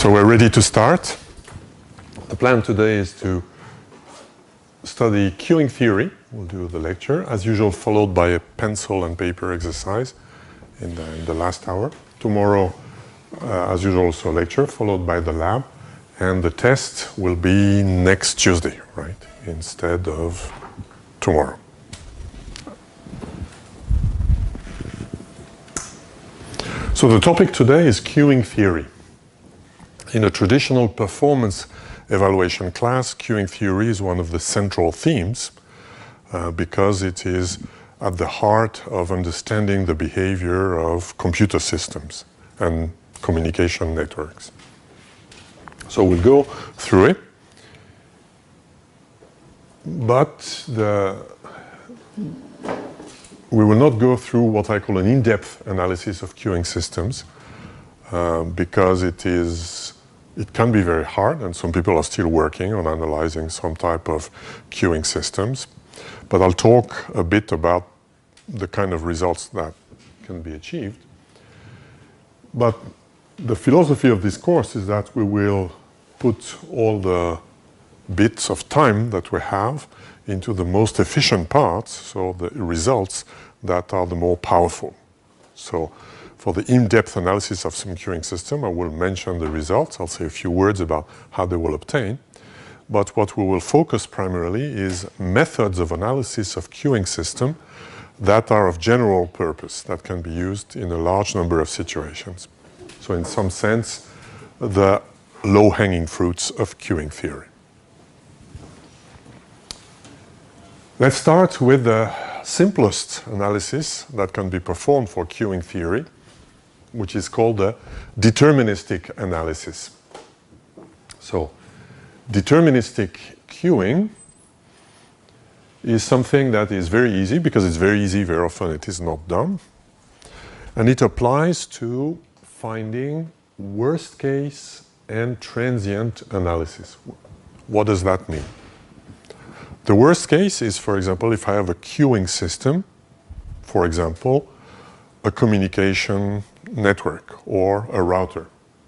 So we're ready to start. The plan today is to study queuing theory. We'll do the lecture, as usual, followed by a pencil and paper exercise in the last hour. Tomorrow, as usual, also a lecture, followed by the lab. And the test will be next Tuesday, right, instead of tomorrow. So the topic today is queuing theory. In a traditional performance evaluation class, queuing theory is one of the central themes because it is at the heart of understanding the behavior of computer systems and communication networks. So we'll go through it, but we will not go through what I call an in-depth analysis of queuing systems because it can be very hard, and some people are still working on analyzing some type of queuing systems. But I'll talk a bit about the kind of results that can be achieved. But the philosophy of this course is that we will put all the bits of time that we have into the most efficient parts, so the results that are the more powerful. So for the in-depth analysis of some queuing system, I will mention the results. I'll say a few words about how they will obtain. But what we will focus primarily is methods of analysis of queuing system that are of general purpose, that can be used in a large number of situations. So in some sense, the low-hanging fruits of queuing theory. Let's start with the simplest analysis that can be performed for queuing theory, which is called the deterministic analysis. So, deterministic queuing is something that is very easy, because it's very easy, very often it is not done. And it applies to finding worst case and transient analysis. What does that mean? The worst case is, for example, if I have a queuing system, for example, a communication network or a router.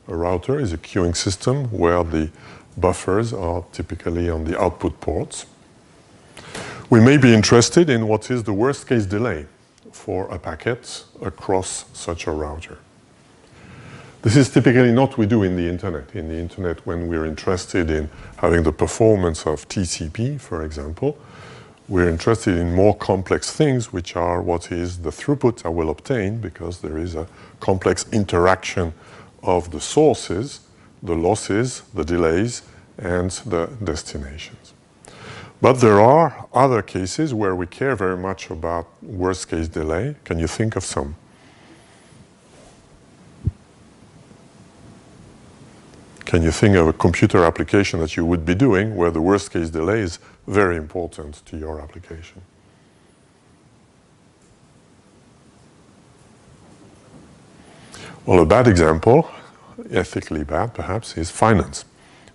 A router is a queuing system where the buffers are typically on the output ports. We may be interested in what is the worst case delay for a packet across such a router. This is typically not what we do in the internet. In the internet, when we're interested in having the performance of TCP, for example, we're interested in more complex things, which are what is the throughput I will obtain, because there is a complex interaction of the sources, the losses, the delays, and the destinations. But there are other cases where we care very much about worst case delay. Can you think of some? Can you think of a computer application that you would be doing where the worst case delay is very important to your application? Well, a bad example, ethically bad perhaps, is finance.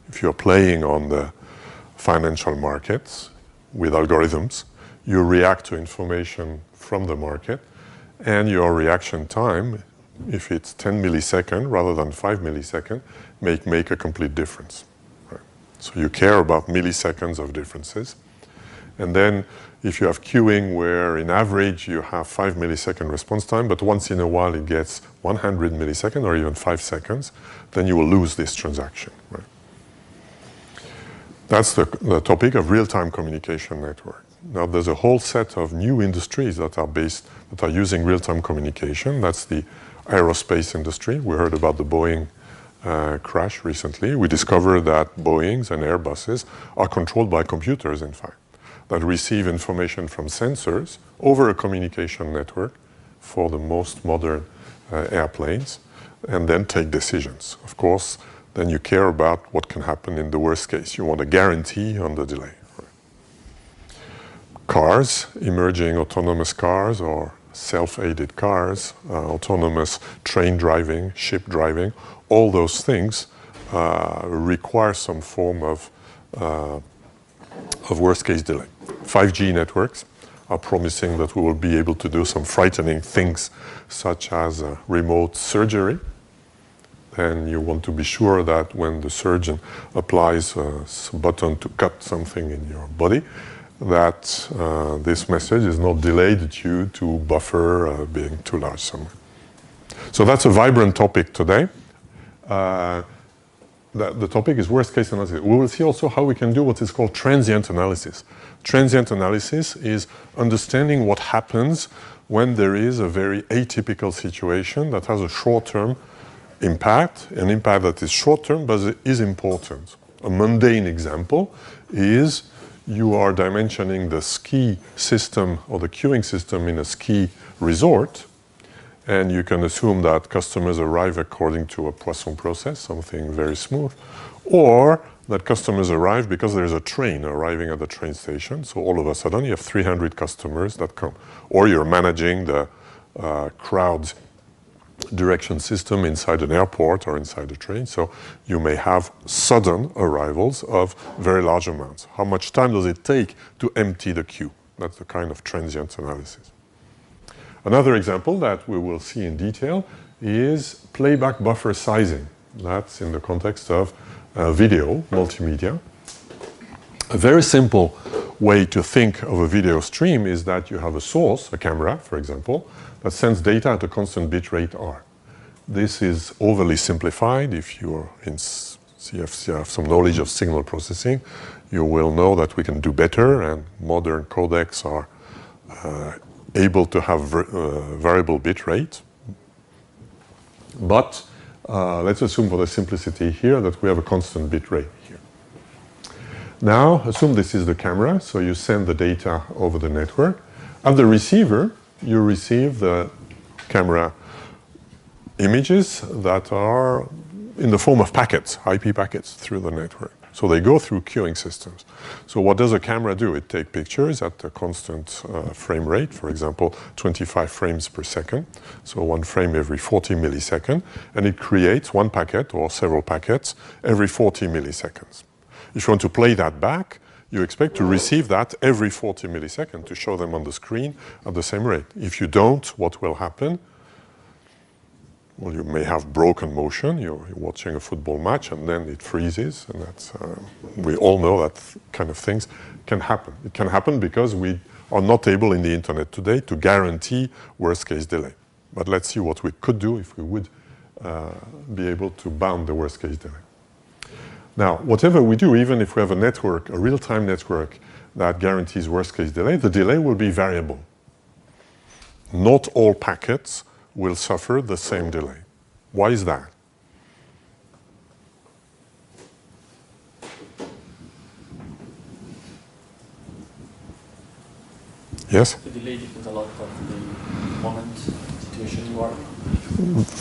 If you're playing on the financial markets with algorithms, you react to information from the market, and your reaction time, if it's 10 milliseconds rather than 5 milliseconds, make a complete difference. Right? So you care about milliseconds of differences. And then if you have queuing where in average you have 5 millisecond response time, but once in a while it gets 100 milliseconds or even 5 seconds, then you will lose this transaction. Right? That's the topic of real-time communication network. Now there's a whole set of new industries that are using real-time communication. That's the aerospace industry. We heard about the Boeing crash recently. We discovered that Boeings and Airbuses are controlled by computers, in fact, that receive information from sensors over a communication network for the most modern airplanes, and then take decisions. Of course, then you care about what can happen in the worst case. You want a guarantee on the delay. Cars, emerging autonomous cars or self-aided cars, autonomous train driving, ship driving, all those things require some form of worst-case delay. 5G networks are promising that we will be able to do some frightening things, such as remote surgery. and you want to be sure that when the surgeon applies a button to cut something in your body, that this message is not delayed due to buffer being too large somewhere. So that's a vibrant topic today. The topic is worst case analysis. We will see also how we can do what is called transient analysis. Transient analysis is understanding what happens when there is a very atypical situation that has a short-term impact, an impact that is short-term but is important. A mundane example is you are dimensioning the ski system or the queuing system in a ski resort, and you can assume that customers arrive according to a Poisson process, something very smooth, or that customers arrive because there's a train arriving at the train station. So all of a sudden you have 300 customers that come. Or you're managing the crowd direction system inside an airport or inside a train. So you may have sudden arrivals of very large amounts. How much time does it take to empty the queue? That's the kind of transient analysis. Another example that we will see in detail is playback buffer sizing. That's in the context of video, multimedia. A very simple way to think of a video stream is that you have a source, a camera, for example, that sends data at a constant bit rate R. This is overly simplified. If you have some knowledge of signal processing, you will know that we can do better, and modern codecs are able to have variable bit rate. But let's assume for the simplicity here that we have a constant bit rate here. Now, assume this is the camera, so you send the data over the network. At the receiver, you receive the camera images that are in the form of packets, IP packets through the network. So they go through queuing systems. So what does a camera do? It takes pictures at a constant frame rate, for example, 25 frames per second. So one frame every 40 milliseconds. And it creates one packet or several packets every 40 milliseconds. If you want to play that back, you expect to receive that every 40 milliseconds to show them on the screen at the same rate. If you don't, what will happen? Well, you may have broken motion. You're watching a football match and then it freezes. And that's, we all know that kind of things can happen. It can happen because we are not able in the internet today to guarantee worst case delay. But let's see what we could do if we would be able to bound the worst case delay. Now, whatever we do, even if we have a network, a real-time network that guarantees worst case delay, the delay will be variable. Not all packets will suffer the same delay. Why is that? Yes? The delay depends a lot on the moment, situation you are.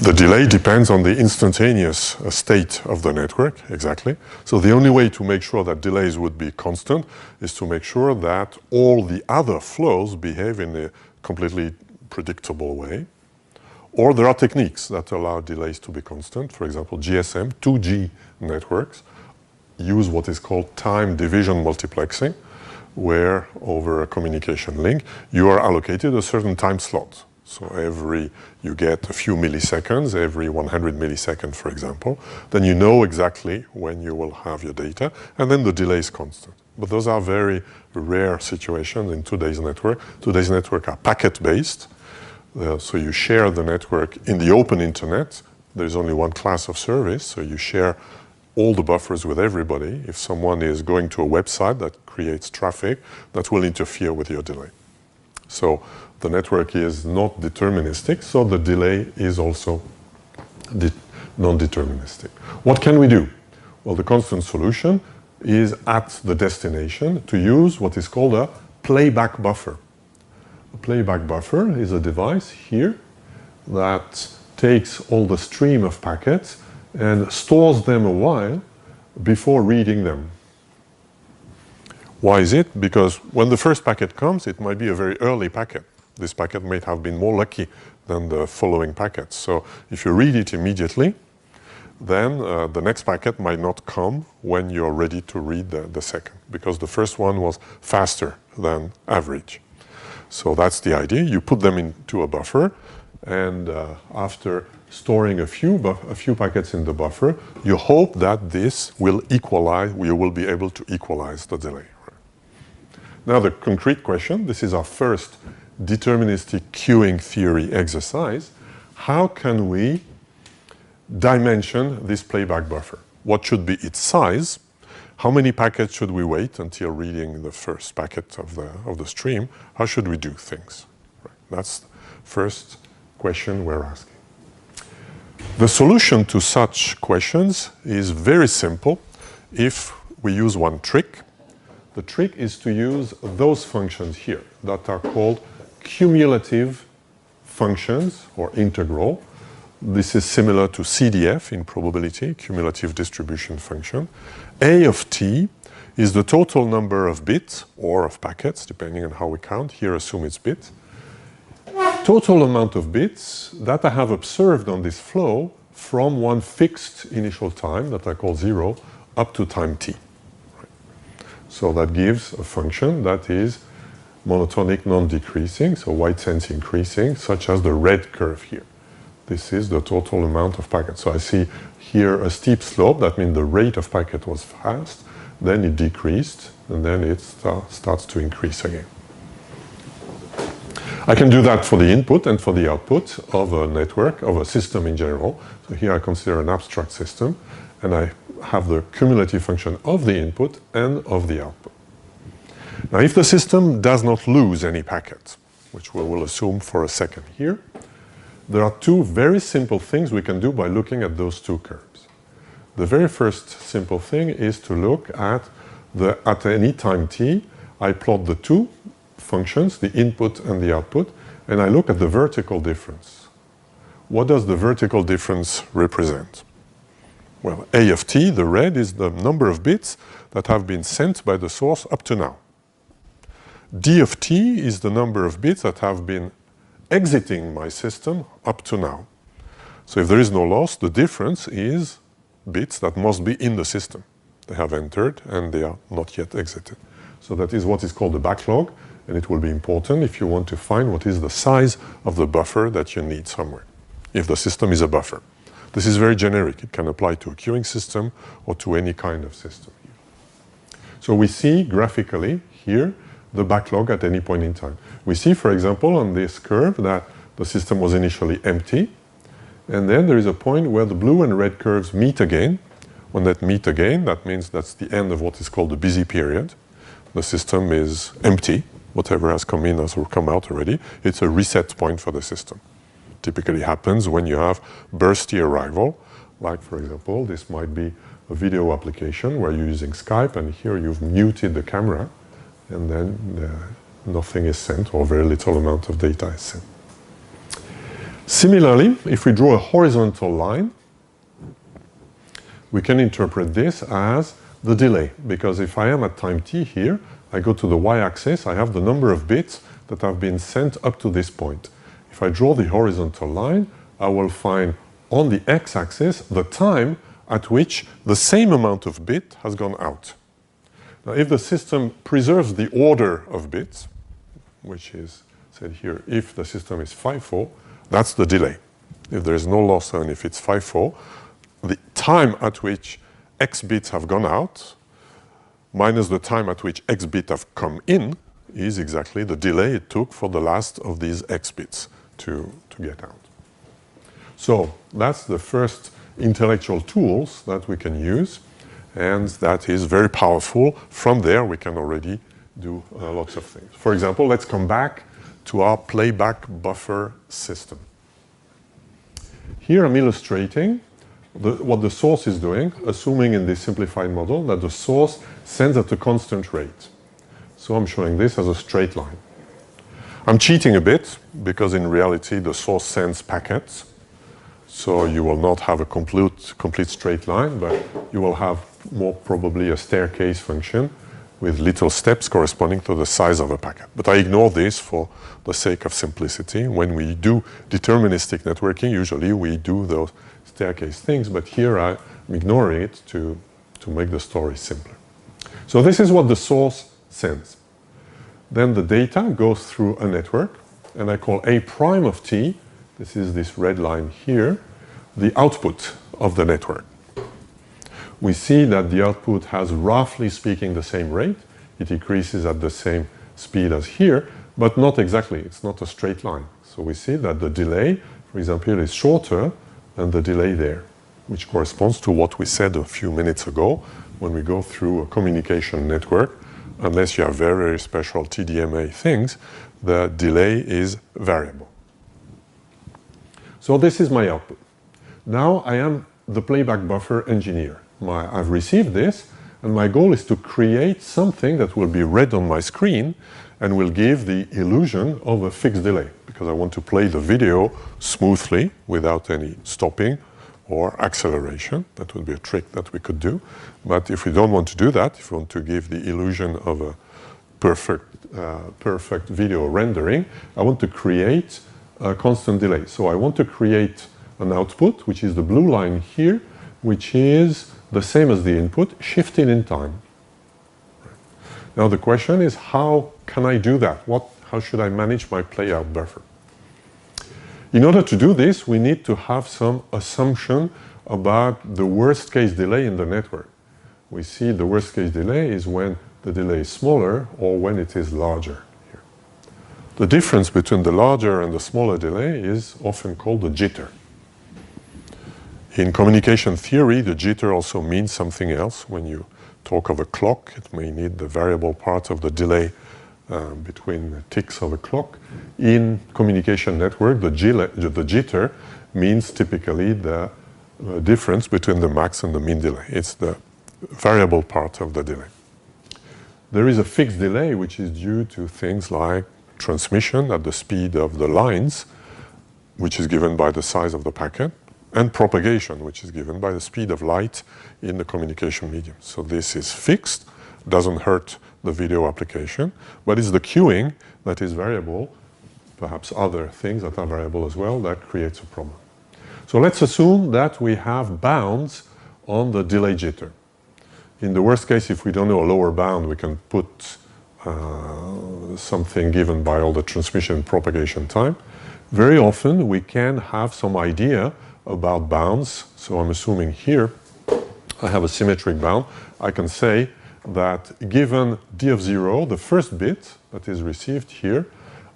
The delay depends on the instantaneous state of the network, exactly. So the only way to make sure that delays would be constant is to make sure that all the other flows behave in a completely predictable way. Or there are techniques that allow delays to be constant. For example, GSM, 2G networks, use what is called time division multiplexing, where over a communication link, you are allocated a certain time slot. So you get a few milliseconds, every 100 milliseconds, for example, then you know exactly when you will have your data, and then the delay is constant. But those are very rare situations in today's network. Today's network are packet-based. So you share the network in the open internet. There's only one class of service, so you share all the buffers with everybody. If someone is going to a website that creates traffic, that will interfere with your delay. So the network is not deterministic, so the delay is also non-deterministic. What can we do? Well, the constant solution is at the destination to use what is called a playback buffer. A playback buffer is a device here that takes all the stream of packets and stores them a while before reading them. Why is it? Because when the first packet comes, it might be a very early packet. This packet might have been more lucky than the following packets. So if you read it immediately, then the next packet might not come when you're ready to read the second, because the first one was faster than average. So that's the idea. You put them into a buffer, And after storing a few packets in the buffer, you hope that this will equalize, you will be able to equalize the delay. Now the concrete question, this is our first deterministic queuing theory exercise. How can we dimension this playback buffer? What should be its size? How many packets should we wait until reading the first packet of the stream? How should we do things? Right. That's the first question we're asking. The solution to such questions is very simple if we use one trick. The trick is to use those functions here that are called cumulative functions or integral. This is similar to CDF in probability, cumulative distribution function. A of t is the total number of bits or of packets, depending on how we count. Here, assume it's bits. Total amount of bits that I have observed on this flow from one fixed initial time that I call 0 up to time t. So that gives a function that is monotonic non-decreasing, so white sense increasing, such as the red curve here. This is the total amount of packets. So I see here a steep slope. That means the rate of packet was fast. Then it decreased, and then it starts to increase again. I can do that for the input and for the output of a network, of a system in general. So here I consider an abstract system, and I have the cumulative function of the input and of the output. Now, if the system does not lose any packets, which we will assume for a second here, there are two very simple things we can do by looking at those two curves. The very first simple thing is to look at any time t, I plot the two functions, the input and the output, and I look at the vertical difference. What does the vertical difference represent? Well, A of t, the red, is the number of bits that have been sent by the source up to now. D of t is the number of bits that have been exiting my system up to now. So if there is no loss, the difference is bits that must be in the system. They have entered and they are not yet exited. So that is what is called the backlog, and it will be important if you want to find what is the size of the buffer that you need somewhere, if the system is a buffer. This is very generic. It can apply to a queuing system or to any kind of system. So we see graphically here the backlog at any point in time. We see, for example, on this curve that the system was initially empty, and then there is a point where the blue and red curves meet again. When that meet again, that means that's the end of what is called the busy period. The system is empty. Whatever has come in has come out already. It's a reset point for the system. Typically happens when you have bursty arrival, like, for example, this might be a video application where you're using Skype, and here you've muted the camera, and then nothing is sent, or very little amount of data is sent. Similarly, if we draw a horizontal line, we can interpret this as the delay, because if I am at time t here, I go to the y-axis, I have the number of bits that have been sent up to this point. If I draw the horizontal line, I will find on the x-axis the time at which the same amount of bit has gone out. Now, if the system preserves the order of bits, which is said here, if the system is FIFO, that's the delay. If there is no loss and if it's FIFO, the time at which x bits have gone out minus the time at which x bits have come in is exactly the delay it took for the last of these x bits to get out. So that's the first intellectual tools that we can use, and that is very powerful. From there, we can already do lots of things. For example, let's come back to our playback buffer system. Here I'm illustrating what the source is doing, assuming in this simplified model that the source sends at a constant rate. So I'm showing this as a straight line. I'm cheating a bit because in reality the source sends packets. So you will not have a complete straight line, but you will have more probably a staircase function with little steps corresponding to the size of a packet. But I ignore this for the sake of simplicity. When we do deterministic networking, usually we do those staircase things, but here I'm ignoring it to make the story simpler. So this is what the source sends. Then the data goes through a network, and I call A prime of t this is this red line here, the output of the network. We see that the output has, roughly speaking, the same rate. It decreases at the same speed as here, but not exactly. It's not a straight line. So we see that the delay, for example, here is shorter than the delay there, which corresponds to what we said a few minutes ago when we go through a communication network. Unless you have very, very special TDMA things, the delay is variable. So this is my output. Now I am the playback buffer engineer. I've received this, and my goal is to create something that will be read on my screen and will give the illusion of a fixed delay, because I want to play the video smoothly without any stopping or acceleration. That would be a trick that we could do. But if we don't want to do that, if we want to give the illusion of a perfect video rendering, I want to create a constant delay. So I want to create an output, which is the blue line here, which is the same as the input, shifting in time. Now the question is, how can I do that? How should I manage my playout buffer? In order to do this, we need to have some assumption about the worst case delay in the network. We see the worst case delay is when the delay is smaller or when it is larger. Here. The difference between the larger and the smaller delay is often called the jitter. In communication theory, the jitter also means something else. When you talk of a clock, it may need the variable part of the delay between the ticks of a clock. In communication network, the jitter means typically the difference between the max and the mean delay. It's the variable part of the delay. There is a fixed delay, which is due to things like transmission at the speed of the lines, which is given by the size of the packet, and propagation, which is given by the speed of light in the communication medium. So this is fixed, doesn't hurt the video application, but it's the queuing that is variable, perhaps other things that are variable as well, that creates a problem. So let's assume that we have bounds on the delay jitter. In the worst case, if we don't know a lower bound, we can put something given by all the transmission and propagation time. Very often, we can have some idea about bounds. So I'm assuming here I have a symmetric bound. I can say that given d of 0, the first bit that is received here,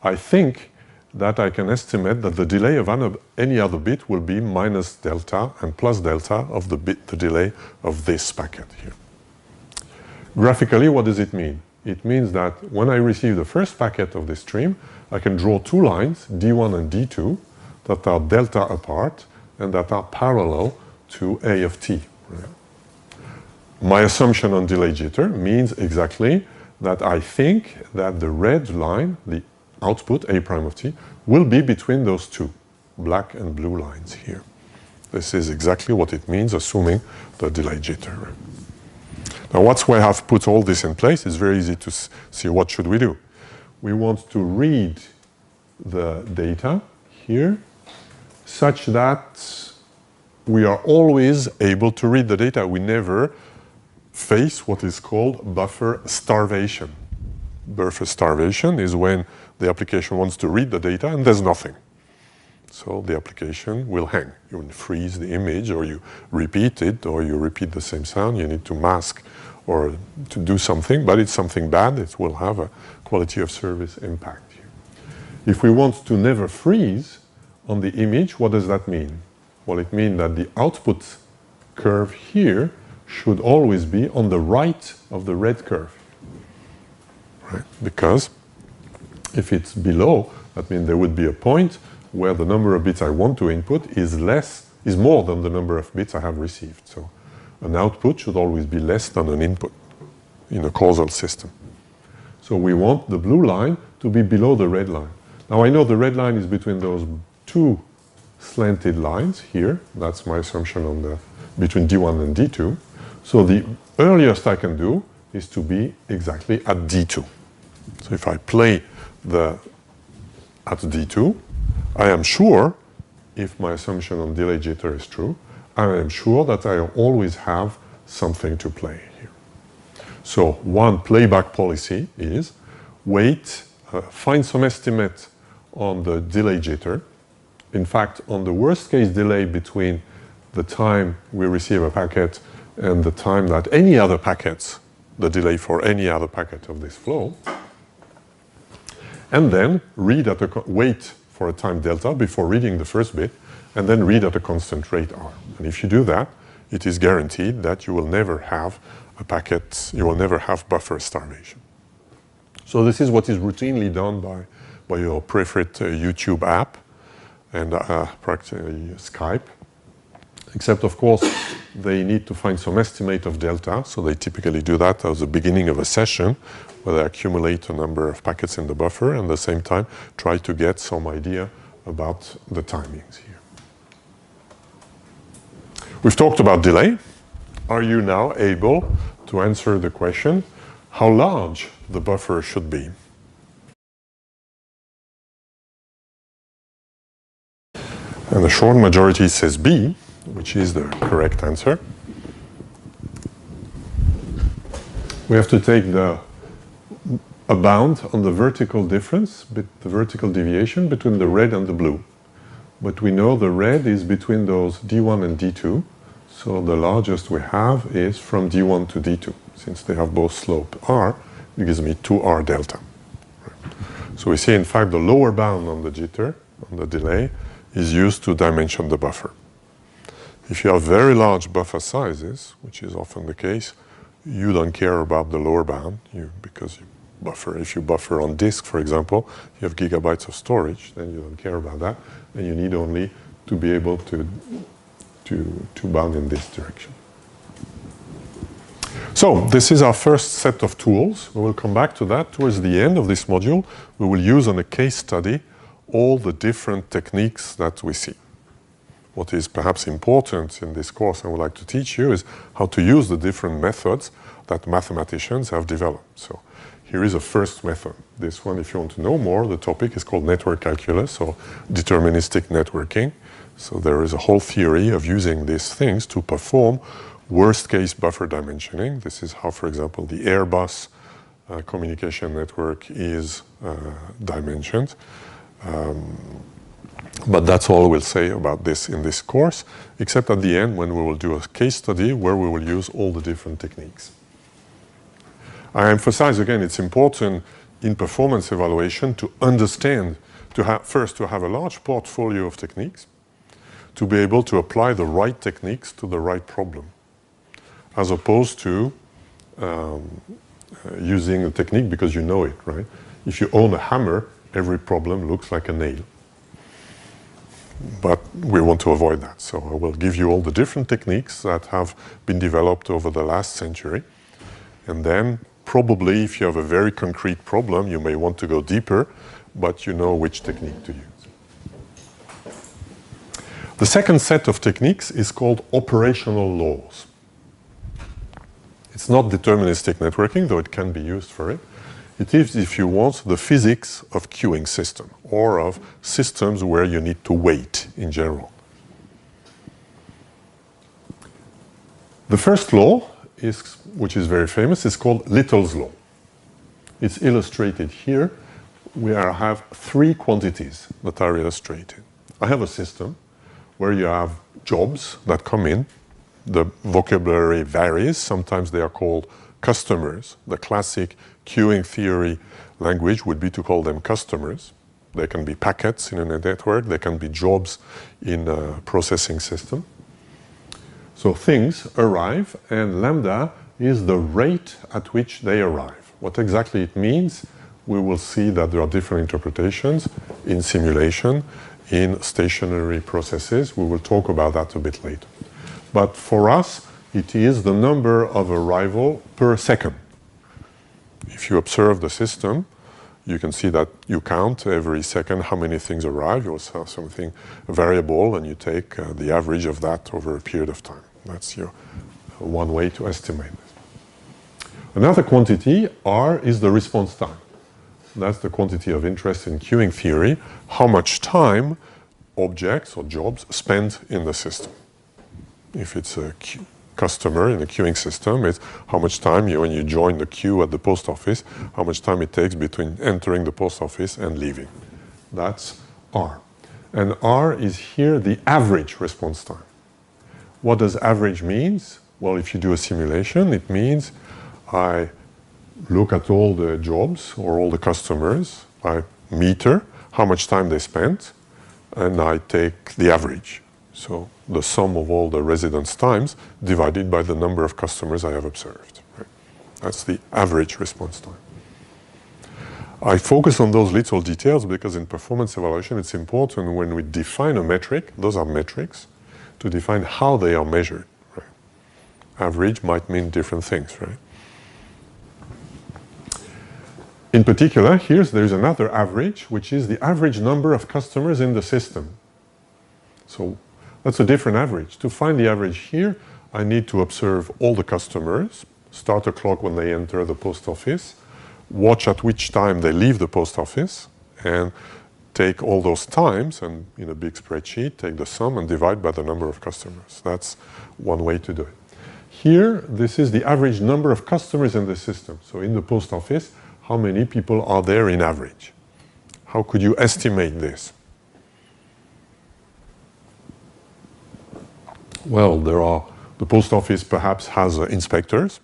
I think that I can estimate that the delay of any other bit will be minus delta and plus delta of the delay of this packet here. Graphically, what does it mean? It means that when I receive the first packet of this stream, I can draw two lines, d1 and d2, that are delta apart and that are parallel to a of t. My assumption on delay jitter means exactly that I think that the red line, the output, a prime of t, will be between those two, black and blue lines here. This is exactly what it means, assuming the delay jitter. Now, once we have put all this in place, it's very easy to see what should we do. We want to read the data here such that we are always able to read the data. We never face what is called buffer starvation. Buffer starvation is when the application wants to read the data and there's nothing. So the application will hang. You will freeze the image, or you repeat it, or you repeat the same sound. You need to mask or to do something, but it's something bad. It will have a quality of service impact here. If we want to never freeze on the image, what does that mean? Well, it means that the output curve here should always be on the right of the red curve. Right? Because if it's below, that means there would be a point where the number of bits I want to input is more than the number of bits I have received. So an output should always be less than an input in a causal system. So we want the blue line to be below the red line. Now I know the red line is between those two slanted lines here. That's my assumption on between D1 and D2. So the earliest I can do is to be exactly at D2. So if I play at D2, I am sure, if my assumption on delay jitter is true, I am sure that I always have something to play here. So one playback policy is wait, find some estimate on the delay jitter, in fact, on the worst case delay between the time we receive a packet and the time that any other packets, the delay for any other packet of this flow, and then wait for a time delta before reading the first bit, and then read at a constant rate r. And if you do that, it is guaranteed that you will never have a packet, you will never have buffer starvation. So this is what is routinely done by your preferred YouTube app and practically Skype. Except, of course, they need to find some estimate of delta, so they typically do that at the beginning of a session, where they accumulate a number of packets in the buffer, and at the same time try to get some idea about the timings here. We've talked about delay. Are you now able to answer the question, how large the buffer should be? And the short majority says B, which is the correct answer. We have to take a bound on the vertical difference, the vertical deviation between the red and the blue. But we know the red is between those D1 and D2, so the largest we have is from D1 to D2. Since they have both slope R, it gives me 2R delta. So we see, in fact, the lower bound on the jitter, on the delay, is used to dimension the buffer. If you have very large buffer sizes, which is often the case, you don't care about the lower bound because you buffer. If you buffer on disk, for example, you have gigabytes of storage, then you don't care about that, and you need only to be able to bound in this direction. So this is our first set of tools. We will come back to that towards the end of this module. We will use on a case study all the different techniques that we see. What is perhaps important in this course I would like to teach you is how to use the different methods that mathematicians have developed. So here is a first method. This one, if you want to know more, the topic is called network calculus, or deterministic networking. So there is a whole theory of using these things to perform worst-case buffer dimensioning. This is how, for example, the Airbus communication network is dimensioned. But that's all we'll say about this in this course, except at the end when we will do a case study where we will use all the different techniques. I emphasize again, it's important in performance evaluation to understand, first to have a large portfolio of techniques, to be able to apply the right techniques to the right problem, as opposed to using a technique because you know it, right? If you own a hammer, every problem looks like a nail. But we want to avoid that. So I will give you all the different techniques that have been developed over the last century. And then probably if you have a very concrete problem, you may want to go deeper, but you know which technique to use. The second set of techniques is called operational laws. It's not deterministic networking, though it can be used for it. It is, if you want, the physics of queuing system, or of systems where you need to wait in general. The first law, which is very famous, is called Little's law. It's illustrated here. We have three quantities that are illustrated. I have a system where you have jobs that come in. The vocabulary varies. Sometimes they are called customers. The classic queuing theory language would be to call them customers. They can be packets in a network. They can be jobs in a processing system. So things arrive, and lambda is the rate at which they arrive. What exactly it means, we will see that there are different interpretations in simulation, in stationary processes. We will talk about that a bit later. But for us, it is the number of arrival per second. If you observe the system, you can see that you count every second how many things arrive. You also have something, a variable, and you take the average of that over a period of time. That's your one way to estimate this. Another quantity, R, is the response time. That's the quantity of interest in queuing theory, how much time objects or jobs spend in the system. If it's a customer in a queuing system, it's how much time when you join the queue at the post office, how much time it takes between entering the post office and leaving. That's R. And R is here the average response time. What does average means? Well, if you do a simulation, it means I look at all the jobs or all the customers, I meter how much time they spent, and I take the average. So the sum of all the residence times divided by the number of customers I have observed. Right? That's the average response time. I focus on those little details because in performance evaluation it's important when we define a metric, those are metrics, to define how they are measured. Right? Average might mean different things, right? In particular, there's another average, which is the average number of customers in the system. So that's a different average. To find the average here, I need to observe all the customers, start a clock when they enter the post office, watch at which time they leave the post office, and take all those times and in a big spreadsheet, take the sum and divide by the number of customers. That's one way to do it. Here, this is the average number of customers in the system. So in the post office, how many people are there in average? How could you estimate this? Well, the post office perhaps has inspectors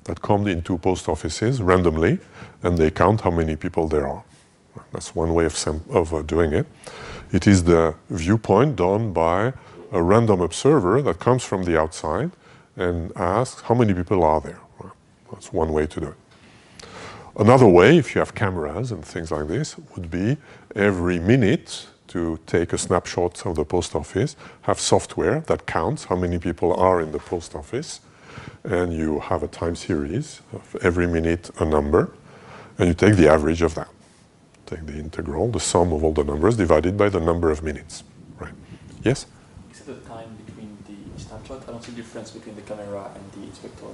that come into post offices randomly, and they count how many people there are. That's one way of doing it. It is the viewpoint done by a random observer that comes from the outside and asks how many people are there. That's one way to do it. Another way, if you have cameras and things like this, would be every minute to take a snapshot of the post office, have software that counts how many people are in the post office, and you have a time series of every minute a number, and you take the average of that. Take the integral, the sum of all the numbers divided by the number of minutes. Right? Yes? Except the time between the snapshot, I don't see the difference between the camera and the inspector.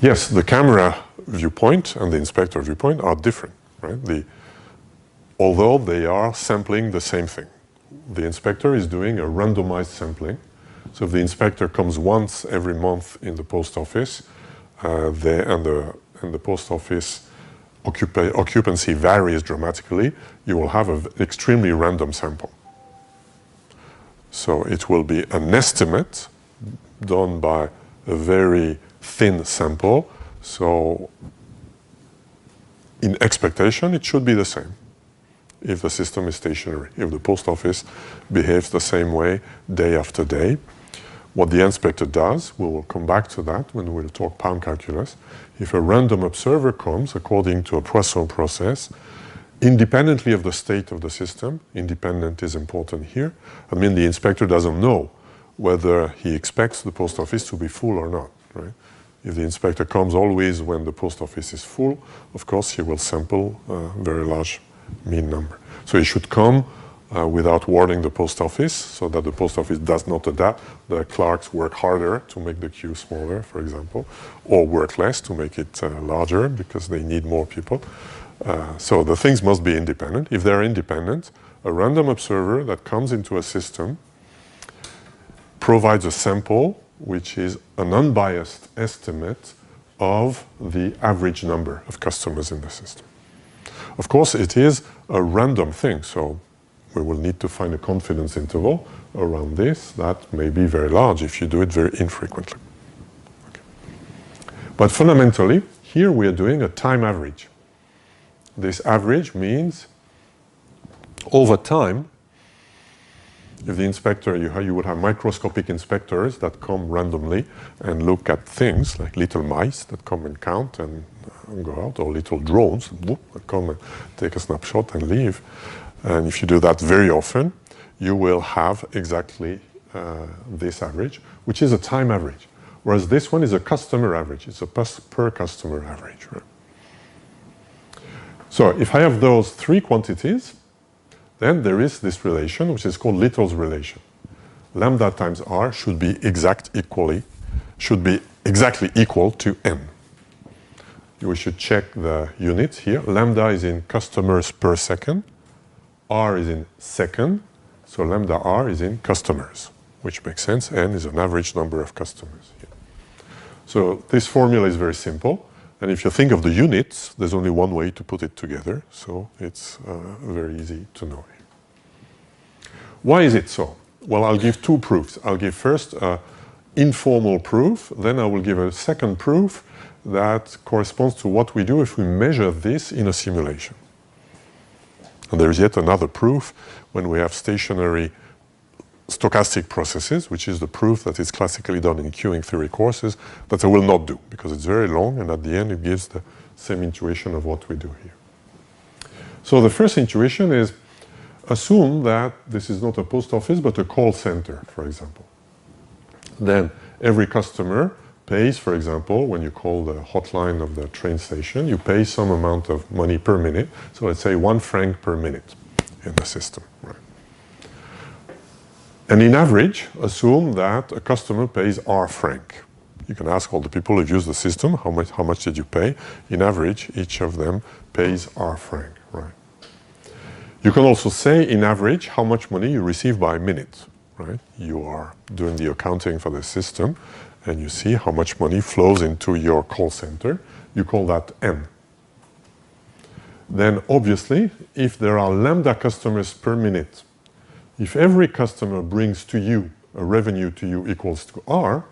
Yes, the camera viewpoint and the inspector viewpoint are different, right? Although they are sampling the same thing. The inspector is doing a randomized sampling. So if the inspector comes once every month in the post office, and the post office occupancy varies dramatically, you will have an extremely random sample. So it will be an estimate done by a very thin sample. So in expectation, it should be the same if the system is stationary, if the post office behaves the same way day after day. What the inspector does, we will come back to that when we'll talk pound calculus. If a random observer comes according to a Poisson process, independently of the state of the system, independent is important here. I mean, the inspector doesn't know whether he expects the post office to be full or not, right? If the inspector comes always when the post office is full, of course he will sample a very large mean number. So he should come without warning the post office so that the post office does not adapt. The clerks work harder to make the queue smaller, for example, or work less to make it larger because they need more people. So the things must be independent. If they're independent, a random observer that comes into a system provides a sample which is an unbiased estimate of the average number of customers in the system. Of course, it is a random thing, so we will need to find a confidence interval around this that may be very large if you do it very infrequently. Okay. But fundamentally, here we are doing a time average. This average means over time, if the inspector, you would have microscopic inspectors that come randomly and look at things like little mice that come and count and go out, or little drones that come and take a snapshot and leave. And if you do that very often, you will have exactly this average, which is a time average. Whereas this one is a customer average. It's a per customer average. Right? So if I have those three quantities, then there is this relation, which is called Little's relation. Lambda times R should be exactly equal to n. We should check the units here. Lambda is in customers per second. R is in second. So lambda R is in customers, which makes sense. N is an average number of customers. Here. So this formula is very simple. And if you think of the units, there's only one way to put it together. So it's very easy to know. Why is it so? Well, I'll give two proofs. I'll give first an informal proof, then I will give a second proof that corresponds to what we do if we measure this in a simulation. And there is yet another proof when we have stationary stochastic processes, which is the proof that is classically done in queuing theory courses, that I will not do because it's very long and at the end it gives the same intuition of what we do here. So the first intuition is assume that this is not a post office but a call center, for example. Then every customer pays, for example, when you call the hotline of the train station, you pay some amount of money per minute. So let's say 1 franc per minute in the system. Right? And in average, assume that a customer pays R franc. You can ask all the people who've used the system, how much did you pay? In average, each of them pays R franc. Right? You can also say, in average, how much money you receive by minute. Right? You are doing the accounting for the system, and you see how much money flows into your call center. You call that N. Then, obviously, if there are lambda customers per minute, if every customer brings to you a revenue to you equals to R,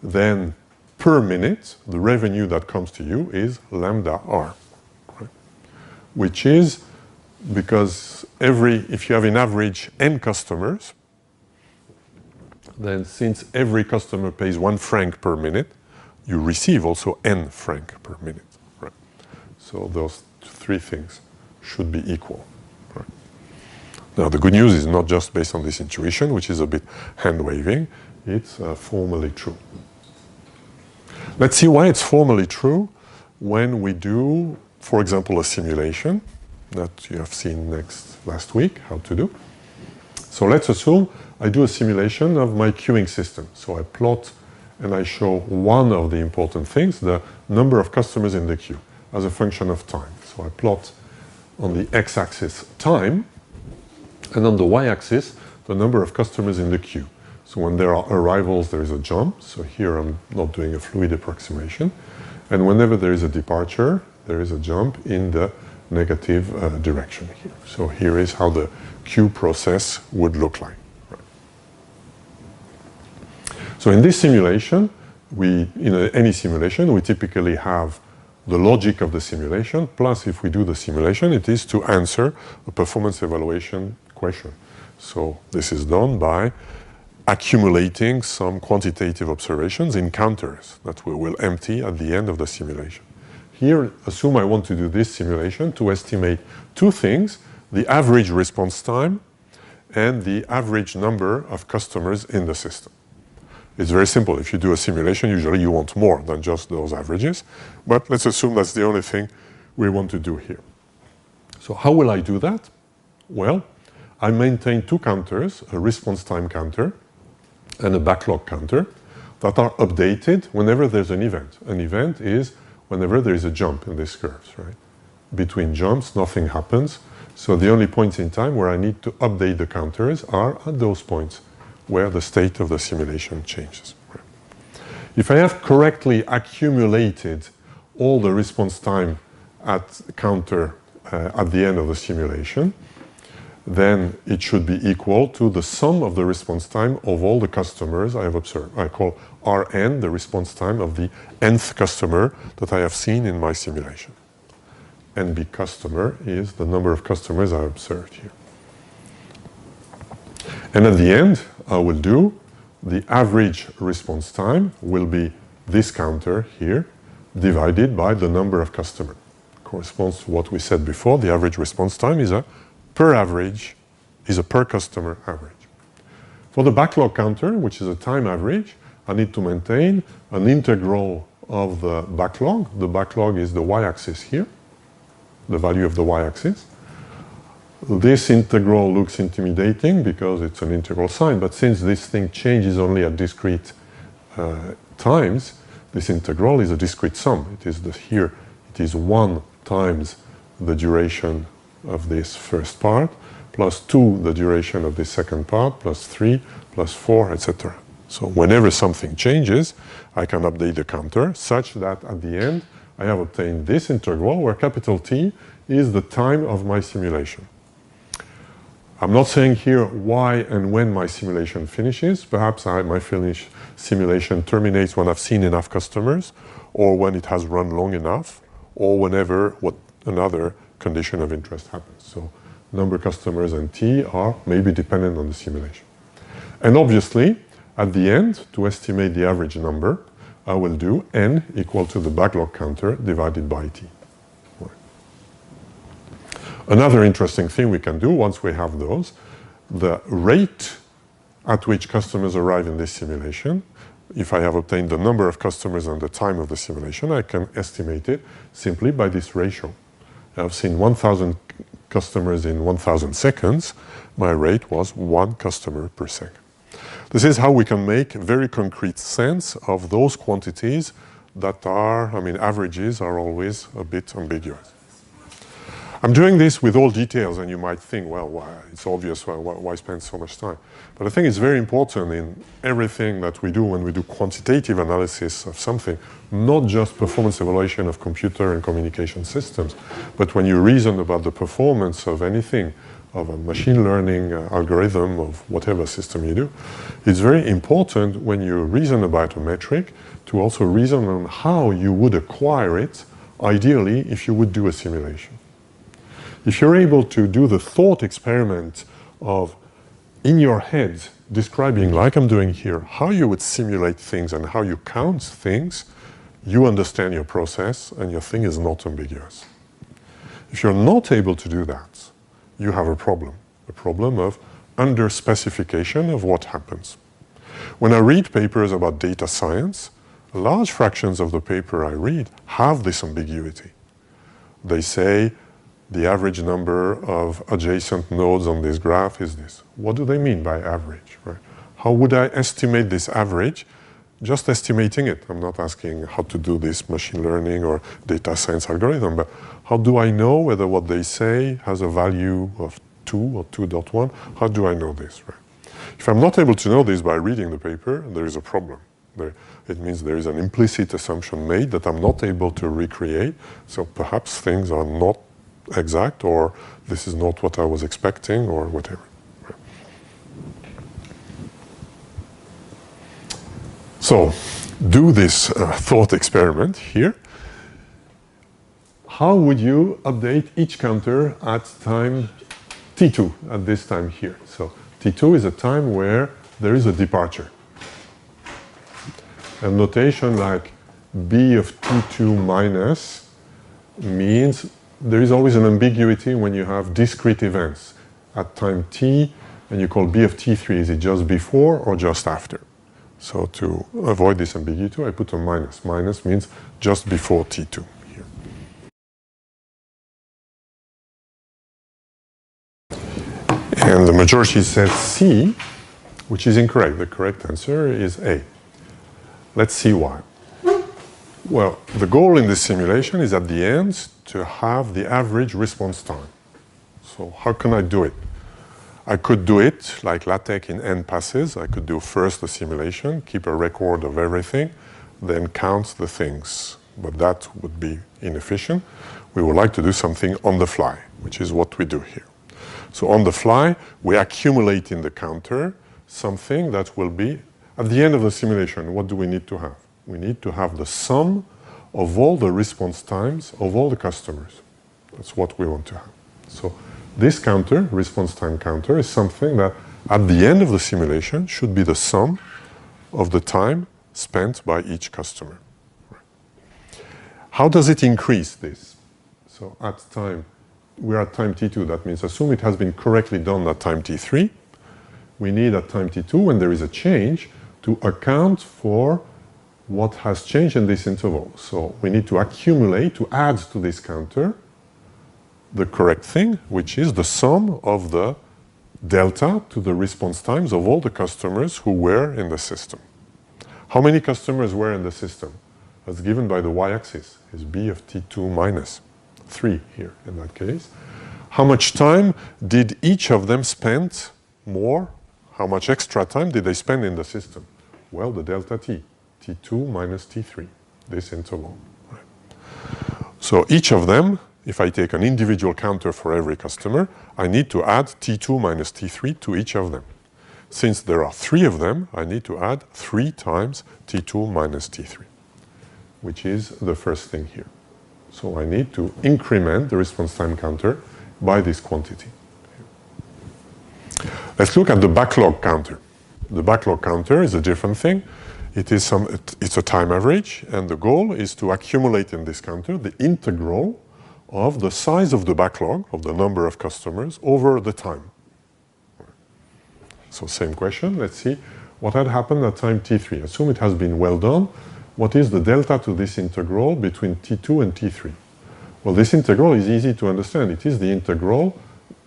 then per minute, the revenue that comes to you is lambda R. Right? Which is because if you have in average N customers, then since every customer pays 1 franc per minute, you receive also N franc per minute. Right? So those three things should be equal. Right? Now the good news is not just based on this intuition, which is a bit hand-waving, it's formally true. Let's see why it's formally true when we do, for example, a simulation that you have seen last week, how to do. So let's assume I do a simulation of my queuing system. So I plot and I show one of the important things, the number of customers in the queue, as a function of time. So I plot on the x-axis time, and on the y-axis, the number of customers in the queue. So when there are arrivals, there is a jump. So here I'm not doing a fluid approximation. And whenever there is a departure, there is a jump in the negative direction here. So here is how the queue process would look like. So in this simulation, in any simulation, we typically have the logic of the simulation, plus if we do the simulation, it is to answer a performance evaluation question. So this is done by accumulating some quantitative observations in counters that we will empty at the end of the simulation. Here, assume I want to do this simulation to estimate two things, the average response time and the average number of customers in the system. It's very simple. If you do a simulation, usually you want more than just those averages. But let's assume that's the only thing we want to do here. So how will I do that? Well, I maintain two counters, a response time counter and a backlog counter, that are updated whenever there's an event. An event is whenever there is a jump in these curves, right? Between jumps, nothing happens. So the only points in time where I need to update the counters are at those points where the state of the simulation changes. If I have correctly accumulated all the response time at counter at the end of the simulation, then it should be equal to the sum of the response time of all the customers I have observed. I call Rn the response time of the nth customer that I have seen in my simulation. NB customer is the number of customers I observed here. And at the end, I will do the average response time will be this counter here divided by the number of customers. Corresponds to what we said before. The average response time is a per customer average. For the backlog counter, which is a time average, I need to maintain an integral of the backlog. The backlog is the y-axis here, the value of the y-axis. This integral looks intimidating because it's an integral sign, but since this thing changes only at discrete times, this integral is a discrete sum. It is here, it is 1 times the duration of this first part, plus 2 the duration of this second part, plus 3, plus 4, etc. So whenever something changes, I can update the counter such that at the end I have obtained this integral where capital T is the time of my simulation. I'm not saying here why and when my simulation finishes. Perhaps my simulation terminates when I've seen enough customers, or when it has run long enough, or whenever another condition of interest happens. So number of customers and t are maybe dependent on the simulation. And obviously, at the end, to estimate the average number, I will do n equal to the backlog counter divided by t. Another interesting thing we can do once we have those, the rate at which customers arrive in this simulation, if I have obtained the number of customers and the time of the simulation, I can estimate it simply by this ratio. I've seen 1,000 customers in 1,000 seconds. My rate was 1 customer per second. This is how we can make very concrete sense of those quantities that are, averages are always a bit ambiguous. I'm doing this with all details, and you might think, well, it's obvious, why spend so much time? But I think it's very important in everything that we do when we do quantitative analysis of something, not just performance evaluation of computer and communication systems, but when you reason about the performance of anything, of a machine learning algorithm, of whatever system you do, it's very important when you reason about a metric to also reason on how you would acquire it, ideally, if you would do a simulation. If you're able to do the thought experiment of, in your head, describing, like I'm doing here, how you would simulate things and how you count things, you understand your process and your thing is not ambiguous. If you're not able to do that, you have a problem of under-specification of what happens. When I read papers about data science, large fractions of the paper I read have this ambiguity. They say, the average number of adjacent nodes on this graph is this. What do they mean by average? Right? How would I estimate this average? Just estimating it. I'm not asking how to do this machine learning or data science algorithm, but how do I know whether what they say has a value of 2 or 2.1? How do I know this? Right? If I'm not able to know this by reading the paper, there is a problem. It means there is an implicit assumption made that I'm not able to recreate, so perhaps things are not exact, or this is not what I was expecting, or whatever. So, do this thought experiment here. How would you update each counter at time t2, at this time here? So, t2 is a time where there is a departure. A notation like b of t2 minus means there is always an ambiguity when you have discrete events at time t, and you call b of t3, is it just before or just after? So to avoid this ambiguity, I put a minus. Minus means just before t2 here. And the majority says C, which is incorrect. The correct answer is A. Let's see why. Well, the goal in this simulation is at the end to have the average response time. So how can I do it? I could do it like LaTeX in n passes. I could do first the simulation, keep a record of everything, then count the things. But that would be inefficient. We would like to do something on the fly, which is what we do here. So on the fly, we accumulate in the counter something that will be, at the end of the simulation, what do we need to have? We need to have the sum of all the response times of all the customers. That's what we want to have. So this counter, response time counter, is something that at the end of the simulation should be the sum of the time spent by each customer. How does it increase this? So at time, we're at time t2, that means assume it has been correctly done at time t3. We need at time t2, when there is a change, to account for what has changed in this interval. So we need to accumulate, to add to this counter, the correct thing, which is the sum of the delta to the response times of all the customers who were in the system. How many customers were in the system? As given by the y-axis, is b of t2 minus 3 here in that case. How much time did each of them spend more? How much extra time did they spend in the system? Well, the delta t. T2 minus T3, this interval. Right. So each of them if I take an individual counter for every customer, I need to add T2 minus T3 to each of them. Since there are 3 of them, I need to add 3 times T2 minus T3, which is the first thing here. So I need to increment the response time counter by this quantity. Let's look at the backlog counter. The backlog counter is a different thing. It's a time average, and the goal is to accumulate in this counter the integral of the size of the backlog, of the number of customers, over the time. So same question, let's see what had happened at time T3. Assume it has been well done. What is the delta to this integral between T2 and T3? Well, this integral is easy to understand. It is the integral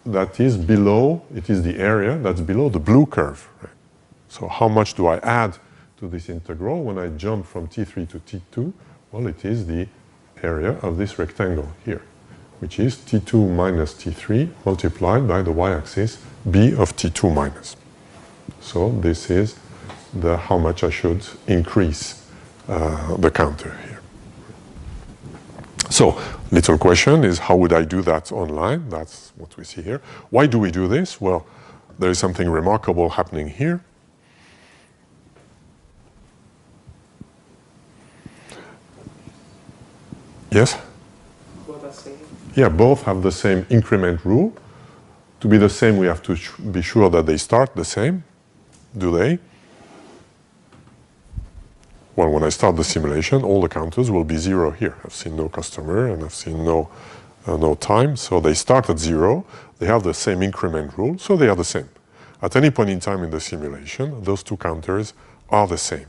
that is below, it is the area that's below the blue curve. Right? So how much do I add to this integral when I jump from T3 to T2? Well, it is the area of this rectangle here, which is T2 minus T3 multiplied by the y-axis B of T2 minus. So this is how much I should increase the counter here. So, little question is, how would I do that online? That's what we see here. Why do we do this? Well, there is something remarkable happening here. Yes? Both are same? Yeah, both have the same increment rule. To be the same, we have to be sure that they start the same. Do they? Well, when I start the simulation, all the counters will be 0 here. I've seen no customer and I've seen no time. So they start at 0. They have the same increment rule, so they are the same. At any point in time in the simulation, those 2 counters are the same.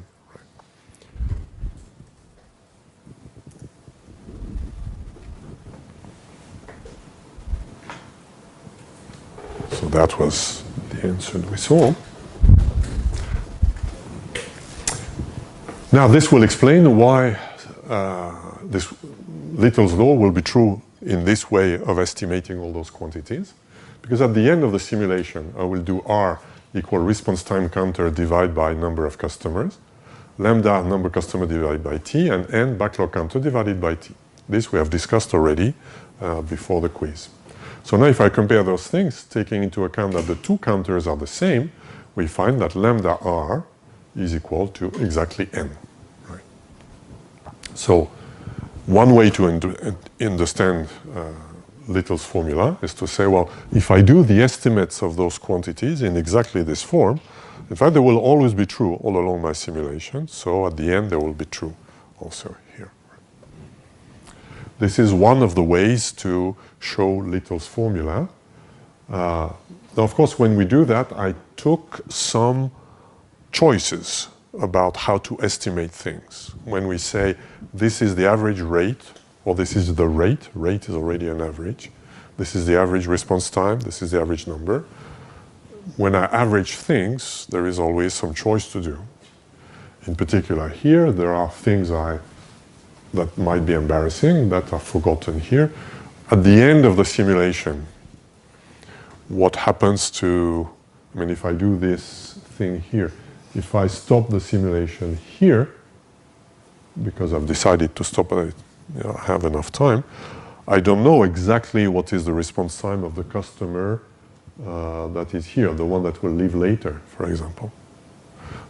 So that was the answer we saw. Now this will explain why this Little's law will be true in this way of estimating all those quantities. Because at the end of the simulation, I will do R equal response time counter divided by number of customers, lambda number of customers divided by T, and N backlog counter divided by T. This we have discussed already before the quiz. So now if I compare those things, taking into account that the 2 counters are the same, we find that lambda R is equal to exactly N. Right? So one way to understand Little's formula is to say, well, if I do the estimates of those quantities in exactly this form, in fact, they will always be true all along my simulation. So at the end, they will be true also here. This is one of the ways to show Little's formula. Now, of course, when we do that, I took some choices about how to estimate things. When we say this is the average rate, or this is the rate is already an average. This is the average response time, this is the average number. When I average things, there is always some choice to do. In particular here, there are things that might be embarrassing, that are forgotten here. At the end of the simulation, what happens to, if I do this thing here, if I stop the simulation here, because I've decided to stop it, I have enough time, I don't know exactly what is the response time of the customer that is here, the one that will leave later, for example.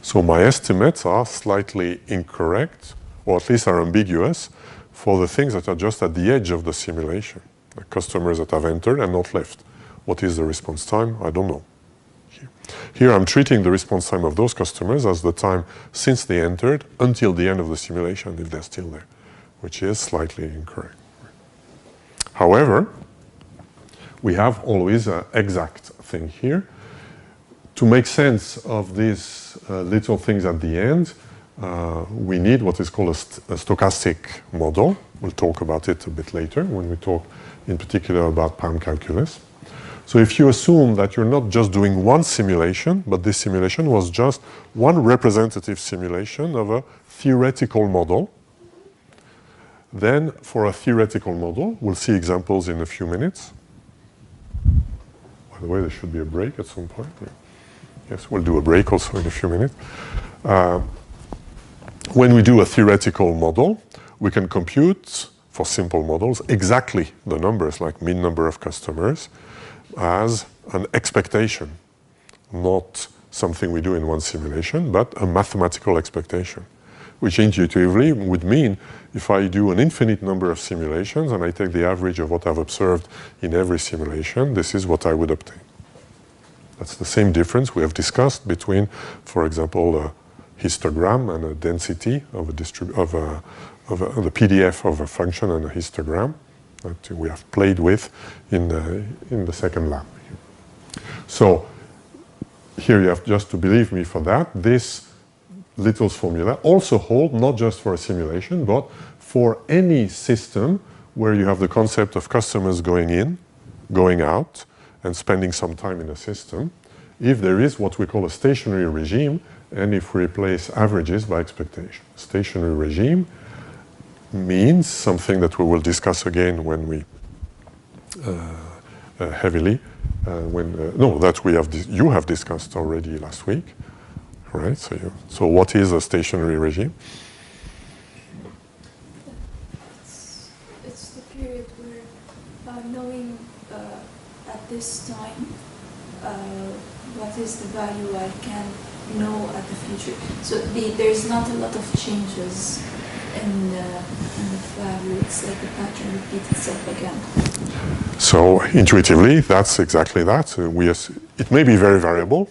So my estimates are slightly incorrect, or at least are ambiguous, for the things that are just at the edge of the simulation. The customers that have entered and not left. What is the response time? I don't know. Here I'm treating the response time of those customers as the time since they entered until the end of the simulation, if they're still there, which is slightly incorrect. However, we have always an exact thing here. To make sense of these little things at the end, we need what is called a stochastic model. We'll talk about it a bit later when we talk in particular about PAM calculus. So if you assume that you're not just doing one simulation, but this simulation was just one representative simulation of a theoretical model, then for a theoretical model, we'll see examples in a few minutes. By the way, there should be a break at some point. Yes, we'll do a break also in a few minutes. When we do a theoretical model, we can compute for simple models, exactly the numbers, like mean number of customers, as an expectation, not something we do in one simulation, but a mathematical expectation, which intuitively would mean if I do an infinite number of simulations and I take the average of what I've observed in every simulation, this is what I would obtain. That's the same difference we have discussed between, for example, a histogram and a density of the PDF of a function and a histogram that we have played with in the second lab. So here you have just to believe me for that. This Little's formula also hold not just for a simulation, but for any system where you have the concept of customers going in, going out, and spending some time in a system. If there is what we call a stationary regime, and if we replace averages by expectation. Stationary regime means something that we will discuss again when we you have discussed already last week, right? So what is a stationary regime? It's the period where knowing at this time what is the value I can know at the future. So there's not a lot of changes in the value. It's like the pattern repeats itself again. So intuitively, that's exactly that. It may be very variable,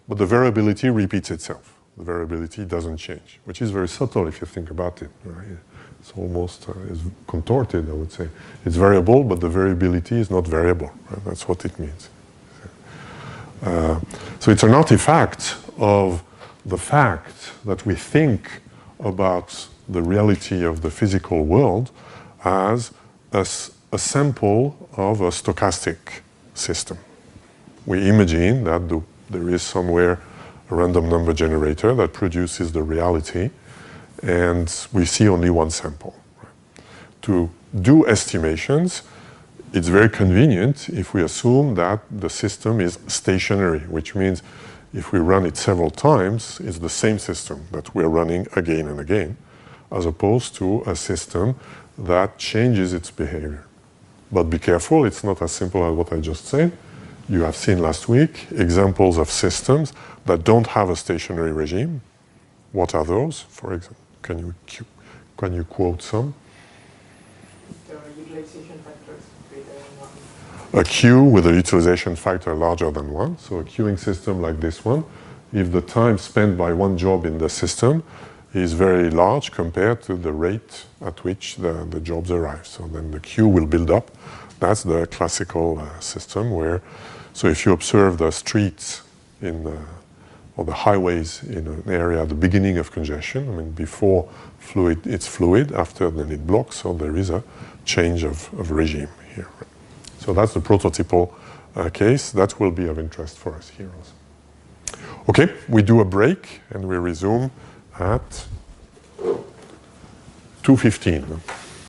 but the variability repeats itself. The variability doesn't change, which is very subtle if you think about it. Right? It's almost is contorted, I would say. It's variable, but the variability is not variable. Right? That's what it means. So it's an artifact of the fact that we think about the reality of the physical world as a sample of a stochastic system. We imagine that there is somewhere a random number generator that produces the reality, and we see only one sample. Right? To do estimations, it's very convenient if we assume that the system is stationary, which means if we run it several times, it's the same system that we're running again and again, as opposed to a system that changes its behavior. But be careful, it's not as simple as what I just said. You have seen last week examples of systems that don't have a stationary regime. What are those, for example? Can you quote some? Utilization factors greater than 1. A queue with a utilization factor larger than 1. So a queuing system like this one, if the time spent by one job in the system is very large compared to the rate at which the jobs arrive. So then the queue will build up. That's the classical system where, so if you observe the streets or the highways in an area at the beginning of congestion, I mean, before it's fluid, after then it blocks, so there is a change of regime here. So that's the prototypal case. That will be of interest for us here also. Okay, we do a break and we resume at 2:15.